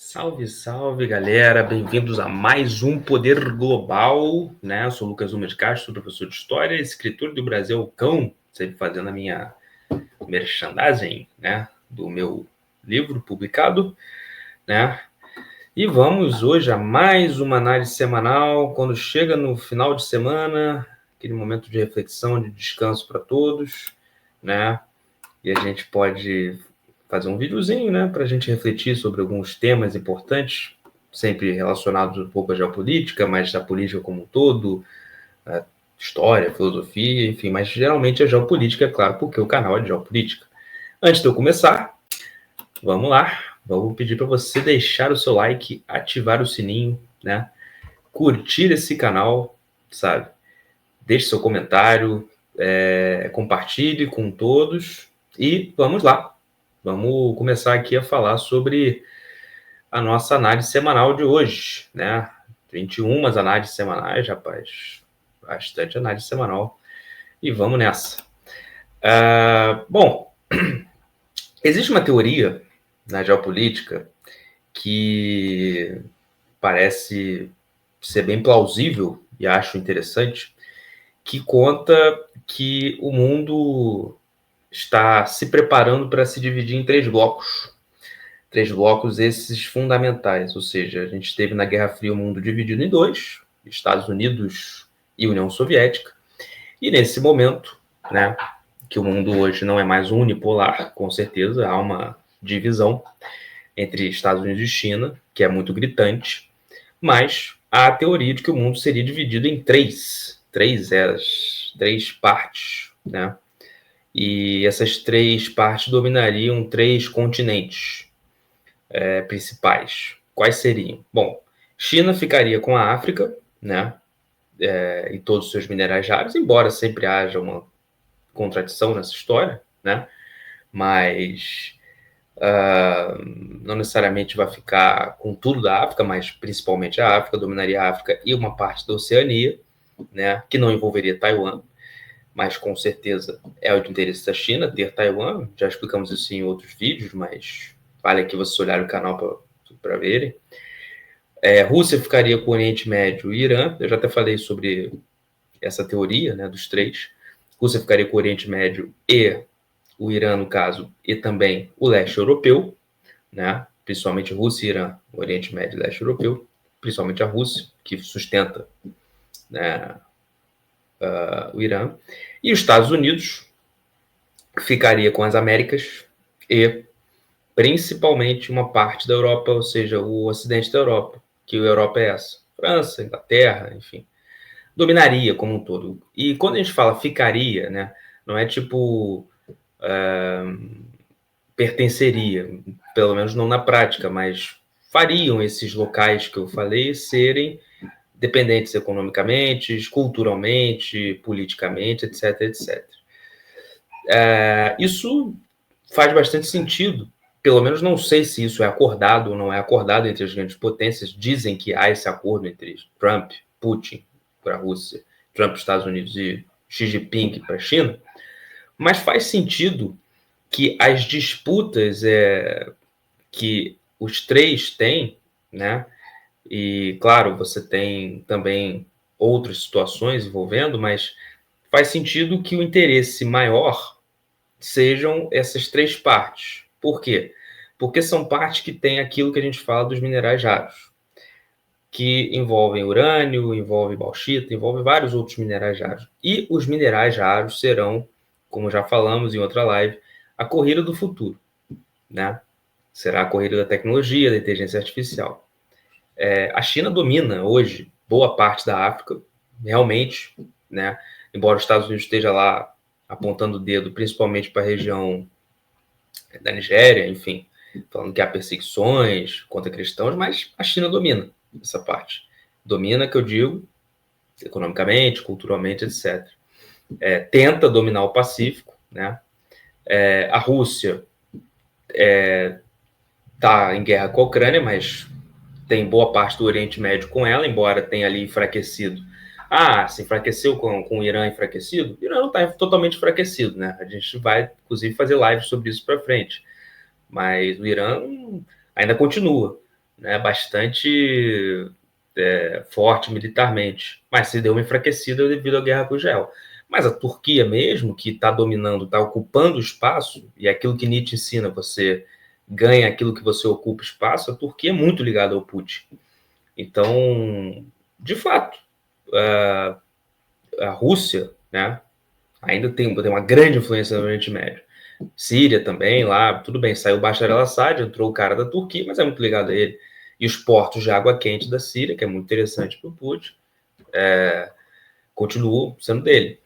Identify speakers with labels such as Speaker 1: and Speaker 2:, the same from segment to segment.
Speaker 1: Salve, salve, galera! Bem-vindos a mais um Poder Global, né? Eu sou o Lucas Uma de Castro, professor de História, escritor do Brasil Cão, sempre fazendo a minha merchandising, né? Do meu livro publicado, né? E vamos hoje a mais uma análise semanal. Quando chega no final de semana, aquele momento de reflexão, de descanso para todos, né? E a gente pode fazer um videozinho, né, para a gente refletir sobre alguns temas importantes, sempre relacionados um pouco à geopolítica, mas à política como um todo, a história, filosofia, enfim, mas geralmente a geopolítica, é claro, porque o canal é de geopolítica. Antes de eu começar, vamos lá, vou pedir para você deixar o seu like, ativar o sininho, né, curtir esse canal, sabe, deixe seu comentário, compartilhe com todos e vamos lá. Vamos começar aqui a falar sobre a nossa análise semanal de hoje, né? 21 análises semanais, rapaz. Bastante análise semanal. E vamos nessa. Bom, existe uma teoria na geopolítica que parece ser bem plausível e acho interessante, que conta que o mundo está se preparando para se dividir em três blocos. Três blocos esses fundamentais, ou seja, a gente teve na Guerra Fria o mundo dividido em dois, Estados Unidos e União Soviética, e nesse momento, né, que o mundo hoje não é mais unipolar, com certeza, há uma divisão entre Estados Unidos e China, que é muito gritante, mas há a teoria de que o mundo seria dividido em três eras, três partes, né? E essas três partes dominariam três continentes principais. Quais seriam? Bom, China ficaria com a África, né? E todos os seus minerais raros, embora sempre haja uma contradição nessa história, né? Mas não necessariamente vai ficar com tudo da África, mas principalmente a África, dominaria a África e uma parte da Oceania, né? Que não envolveria Taiwan, mas com certeza é o de interesse da China ter Taiwan. Já explicamos isso em outros vídeos, mas vale aqui você olhar o canal para verem. Rússia ficaria com o Oriente Médio e Irã. Eu já até falei sobre essa teoria, né, dos três. Rússia ficaria com o Oriente Médio e o Irã, no caso, e também o leste europeu, né? Principalmente Rússia e Irã, o Oriente Médio e leste europeu, principalmente a Rússia, que sustenta, né, o Irã. E os Estados Unidos ficaria com as Américas e principalmente uma parte da Europa, ou seja, o ocidente da Europa, que a Europa é essa, França, Inglaterra, enfim, dominaria como um todo. E quando a gente fala ficaria, né, não é tipo pertenceria, pelo menos não na prática, mas fariam esses locais que eu falei serem dependentes economicamente, culturalmente, politicamente, etc, etc. Isso faz bastante sentido. Pelo menos não sei se isso é acordado ou não é acordado entre as grandes potências. Dizem que há esse acordo entre Trump, Putin para a Rússia, Trump para os Estados Unidos e Xi Jinping para a China. Mas faz sentido que as disputas que os três têm, né? E, claro, você tem também outras situações envolvendo, mas faz sentido que o interesse maior sejam essas três partes. Por quê? Porque são partes que têm aquilo que a gente fala dos minerais raros, que envolvem urânio, envolve bauxita, envolve vários outros minerais raros. E os minerais raros serão, como já falamos em outra live, a corrida do futuro, né? Será a corrida da tecnologia, da inteligência artificial. A China domina hoje boa parte da África, realmente, né? Embora os Estados Unidos esteja lá apontando o dedo, principalmente para a região da Nigéria, enfim, falando que há perseguições contra cristãos, mas a China domina essa parte. Domina, que eu digo, economicamente, culturalmente, etc. Tenta dominar o Pacífico, né? A Rússia está em guerra com a Ucrânia, mas tem boa parte do Oriente Médio com ela, embora tenha ali enfraquecido. Se enfraqueceu com o Irã enfraquecido? O Irã não está totalmente enfraquecido, né? A gente vai, inclusive, fazer lives sobre isso para frente. Mas o Irã ainda continua, né, bastante forte militarmente, mas se deu uma enfraquecida devido à guerra com Israel. Mas a Turquia mesmo, que está dominando, está ocupando o espaço, e é aquilo que Nietzsche ensina, você ganha aquilo que você ocupa espaço, a Turquia é muito ligada ao Putin. Então, de fato, a Rússia, né, ainda tem uma grande influência no Oriente Médio. Síria também, lá, tudo bem, saiu Bashar al-Assad, entrou o cara da Turquia, mas é muito ligado a ele. E os portos de água quente da Síria, que é muito interessante para o Putin, continuam sendo dele.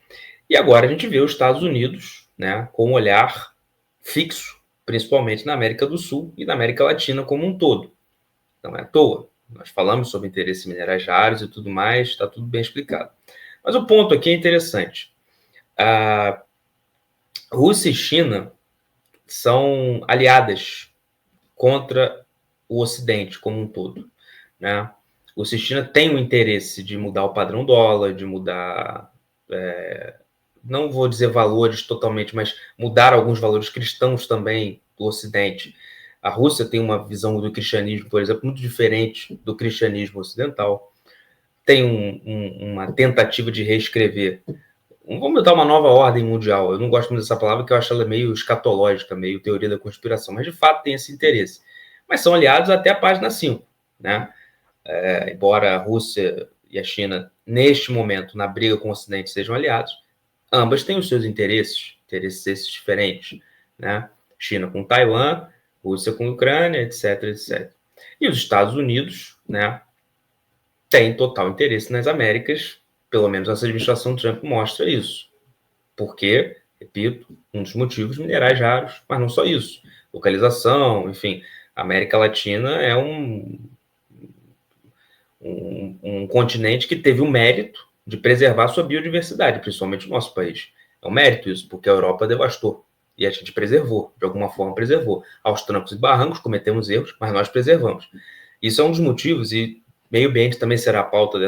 Speaker 1: E agora a gente vê os Estados Unidos, né, com um olhar fixo, principalmente na América do Sul e na América Latina como um todo. Não é à toa. Nós falamos sobre interesses minerais raros e tudo mais, está tudo bem explicado. Mas o ponto aqui é interessante. A Rússia e China são aliadas contra o Ocidente como um todo, né? O Rússia e China tem o interesse de mudar o padrão dólar, de mudar, não vou dizer valores totalmente, mas mudar alguns valores cristãos também do Ocidente. A Rússia tem uma visão do cristianismo, por exemplo, muito diferente do cristianismo ocidental. Tem uma tentativa de reescrever. Vamos dar uma nova ordem mundial. Eu não gosto muito dessa palavra, porque eu acho ela meio escatológica, meio teoria da conspiração, mas de fato tem esse interesse. Mas são aliados até a página 5, né? Embora a Rússia e a China, neste momento, na briga com o Ocidente, sejam aliados, ambas têm os seus interesses esses diferentes, né? China com Taiwan, Rússia com Ucrânia, etc, etc. E os Estados Unidos, né, têm total interesse nas Américas, pelo menos essa administração Trump mostra isso. Porque, repito, um dos motivos, minerais raros, mas não só isso. Localização, enfim, a América Latina é um continente que teve o mérito de preservar sua biodiversidade, principalmente o nosso país. É um mérito isso, porque a Europa devastou. E a gente preservou, de alguma forma preservou. Aos trancos e barrancos, cometemos erros, mas nós preservamos. Isso é um dos motivos, e meio ambiente também será a pauta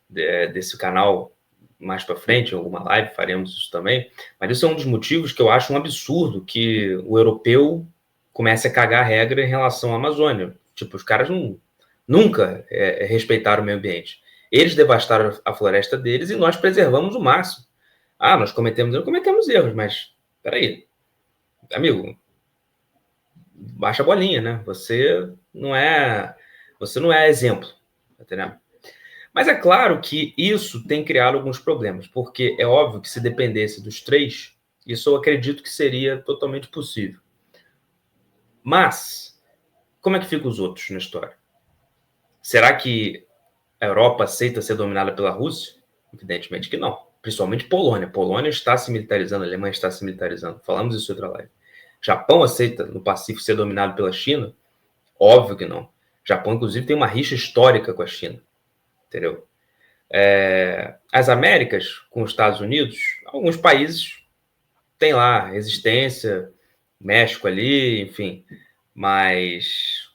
Speaker 1: desse canal mais para frente, em alguma live, faremos isso também. Mas isso é um dos motivos que eu acho um absurdo que o europeu comece a cagar a regra em relação à Amazônia. Tipo, os caras nunca respeitaram o meio ambiente. Eles devastaram a floresta deles e nós preservamos o máximo. Nós cometemos erros, mas peraí, amigo, baixa a bolinha, né? Você não é exemplo, entendeu? Mas é claro que isso tem criado alguns problemas, porque é óbvio que se dependesse dos três, isso eu acredito que seria totalmente possível. Mas, como é que ficam os outros na história? Será que a Europa aceita ser dominada pela Rússia? Evidentemente que não. Principalmente Polônia. Polônia está se militarizando, a Alemanha está se militarizando. Falamos isso em outra live. Japão aceita no Pacífico ser dominado pela China? Óbvio que não. Japão, inclusive, tem uma rixa histórica com a China. Entendeu? As Américas, com os Estados Unidos, alguns países têm lá resistência, México ali, enfim, mas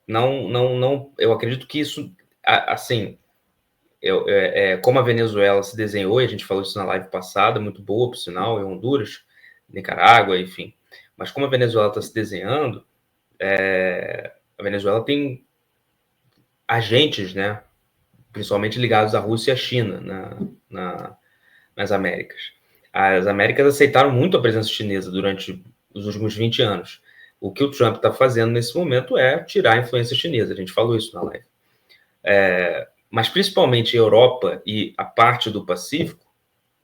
Speaker 1: não, eu acredito que isso, assim, como a Venezuela se desenhou, e a gente falou isso na live passada, muito boa, por sinal, em Honduras, Nicarágua, enfim, mas como a Venezuela está se desenhando, a Venezuela tem agentes, né, principalmente ligados à Rússia e à China nas Américas. As Américas aceitaram muito a presença chinesa durante os últimos 20 anos. O que o Trump está fazendo nesse momento é tirar a influência chinesa. A gente falou isso na live. Mas principalmente a Europa e a parte do Pacífico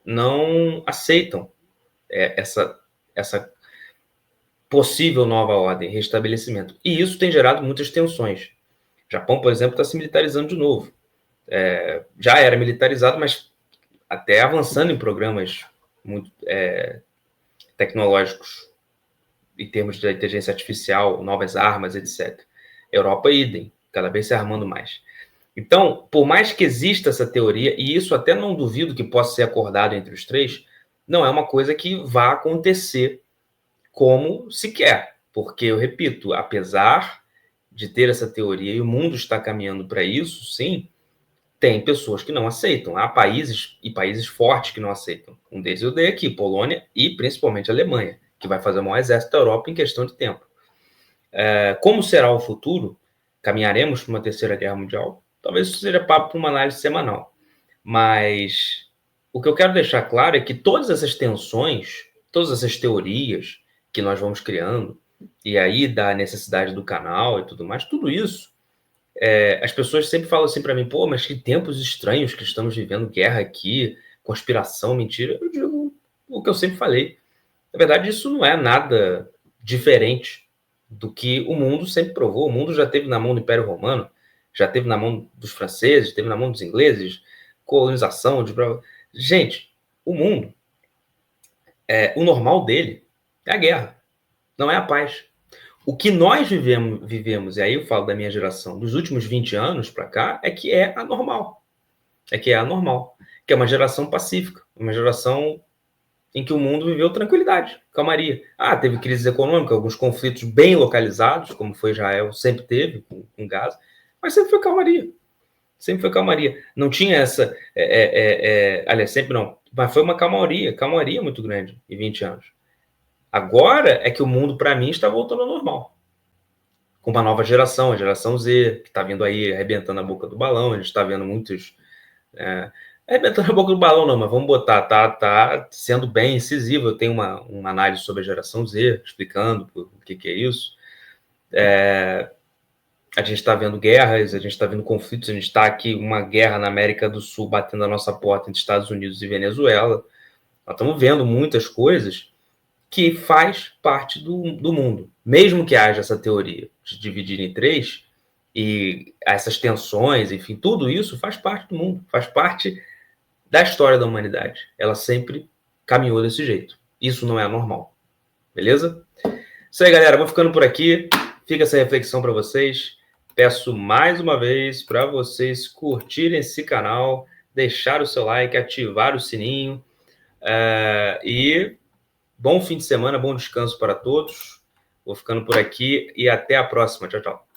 Speaker 1: não aceitam essa possível nova ordem, restabelecimento. E isso tem gerado muitas tensões. O Japão, por exemplo, está se militarizando de novo. Já era militarizado, mas até avançando em programas muito tecnológicos em termos de inteligência artificial, novas armas, etc. Europa, idem, cada vez se armando mais. Então, por mais que exista essa teoria, e isso até não duvido que possa ser acordado entre os três, não é uma coisa que vá acontecer como se quer. Porque, eu repito, apesar de ter essa teoria e o mundo está caminhando para isso, sim, tem pessoas que não aceitam. Há países e países fortes que não aceitam. Um deles eu dei aqui, Polônia e principalmente a Alemanha, que vai fazer o maior exército da Europa em questão de tempo. Como será o futuro? caminharemos para uma terceira guerra mundial? Talvez isso seja papo para uma análise semanal. Mas o que eu quero deixar claro é que todas essas tensões, todas essas teorias que nós vamos criando, e aí da necessidade do canal e tudo mais, tudo isso, as pessoas sempre falam assim para mim, pô, mas que tempos estranhos que estamos vivendo, guerra aqui, conspiração, mentira. Eu digo o que eu sempre falei. Na verdade, isso não é nada diferente do que o mundo sempre provou. O mundo já teve na mão do Império Romano, já teve na mão dos franceses, teve na mão dos ingleses, colonização. Gente, o mundo, o normal dele é a guerra, não é a paz. O que nós vivemos, e aí eu falo da minha geração, dos últimos 20 anos para cá, é que é anormal. Que é uma geração pacífica, uma geração em que o mundo viveu tranquilidade, calmaria. Teve crise econômica, alguns conflitos bem localizados, como foi Israel, sempre teve com Gaza, mas sempre foi calmaria. Sempre foi calmaria. Não tinha essa... aliás, sempre não. Mas foi uma calmaria muito grande em 20 anos. Agora é que o mundo, para mim, está voltando ao normal. Com uma nova geração, a geração Z, que está vindo aí arrebentando a boca do balão. A gente está vendo muitos... arrebentando a boca do balão não, mas vamos botar, tá sendo bem incisivo. Eu tenho uma análise sobre a geração Z, explicando o que é isso. A gente está vendo guerras, a gente está vendo conflitos, a gente está aqui, uma guerra na América do Sul batendo a nossa porta entre Estados Unidos e Venezuela. Nós estamos vendo muitas coisas que faz parte do mundo. Mesmo que haja essa teoria de dividir em três, e essas tensões, enfim, tudo isso faz parte do mundo, faz parte da história da humanidade. Ela sempre caminhou desse jeito. Isso não é anormal. Beleza? Isso aí, galera. Vou ficando por aqui. Fica essa reflexão para vocês. Peço mais uma vez para vocês curtirem esse canal, deixar o seu like, ativar o sininho. E bom fim de semana, bom descanso para todos. Vou ficando por aqui e até a próxima. Tchau, tchau.